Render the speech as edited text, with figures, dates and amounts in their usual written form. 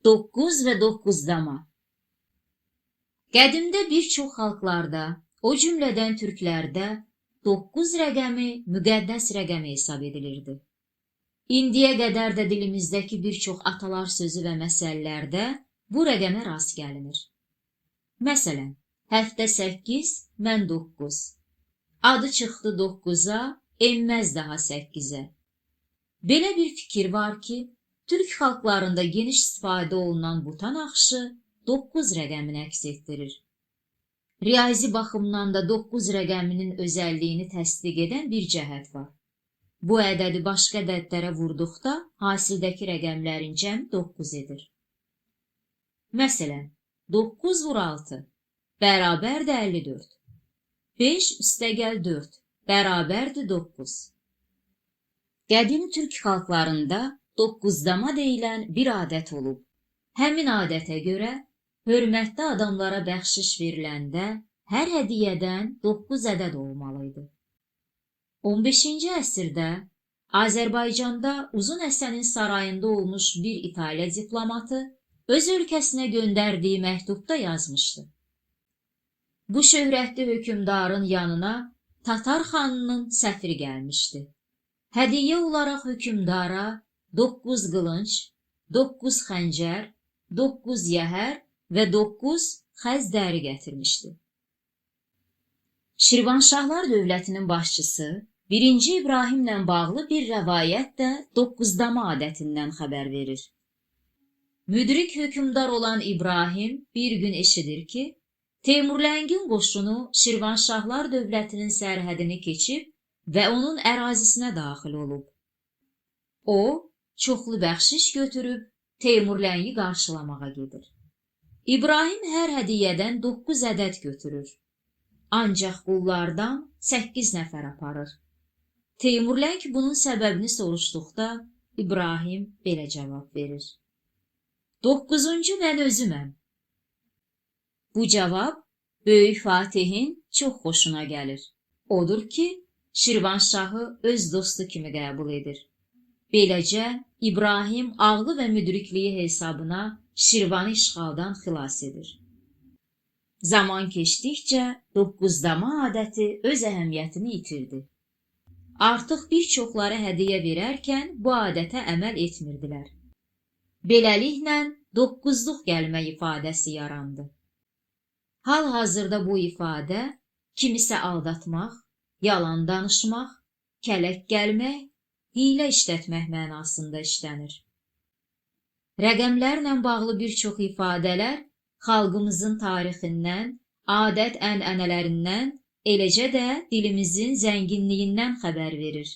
9 və 9-dama. Qədimdə bir çox xalqlarda, o cümlədən türklərdə 9 rəqəmi müqəddəs rəqəm hesab edilirdi. İndiyə qədər də dilimizdəki bir çox atalar sözü və məsəllərdə bu rəqəmə rast gəlinir. Məsələn, həftə 8, mən 9. Adı çıxdı 9-a, enməz daha 8-ə. Belə bir fikir var ki, Türk xalqlarında geniş istifadə olunan bu tanaxşı 9 rəqəmini əks etdirir. Riyazi baxımdan da 9 rəqəminin özəlliyini təsdiq edən bir cəhət var. Bu ədədi başqa ədədlərə vurduqda hasildəki rəqəmlərin cəmi 9 edir. Məsələn, 9 vur 6 bərabərdir 54. 5 üstəgəl 4 bərabərdir 9. Qədim türk xalqlarında 9-dama deyilən bir adət olub. Həmin adətə görə hörmətli adamlara bəxşiş veriləndə hər hədiyyədən 9 ədəd olmalıydı. 15-ci əsrdə Azərbaycanda Uzun Həsənin sarayında olmuş bir İtaliya diplomatı öz ölkəsinə göndərdiyi məktubda yazmışdı. Bu şöhrətli hökümdarın yanına Tatar xanının səfiri gəlmişdi. Hədiyyə olaraq hökümdara 9 qılınc, 9 xəncər, 9 yəhər və 9 xəz dəri gətirmişdi. Şirvanşahlar dövlətinin başçısı 1. İbrahimlə bağlı bir rəvayət də 9-dama adətindən xəbər verir. Müdrik hökümdar olan İbrahim bir gün eşidir ki, Teymurləngin qoşunu Şirvanşahlar dövlətinin sərhədini keçib və onun ərazisinə daxil olub. O, çoxlu bəxşiş götürüb Teymurləngi qarşılamağa gedir. İbrahim hər hədiyyədən 9 ədəd götürür. Ancaq qullardan 8 nəfər aparır. Teymurləng bunun səbəbini soruşduqda İbrahim belə cavab verir. 9-cu mən özüməm. Bu cavab Böyük Fatihin çox xoşuna gəlir. Odur ki, Şirvanşahı öz dostu kimi qəbul edir. Beləcə, İbrahim ağlı və müdrikliyi hesabına Şirvanı işğaldan xilas edir. Zaman keçdikcə 9-dama adəti öz əhəmiyyətini itirdi. Artıq bir çoxları hədiyyə verərkən bu adətə əməl etmirdilər. Beləliklə 9-luq gəlmə ifadəsi yarandı. Hal-hazırda bu ifadə kimisə aldatmaq, yalan danışmaq, kələk gəlmək, hiylə işlətmək mənasında işlənir. Rəqəmlərlə bağlı bir çox ifadələr xalqımızın tarixindən, adət-ənənələrindən, eləcə də dilimizin zənginliyindən xəbər verir.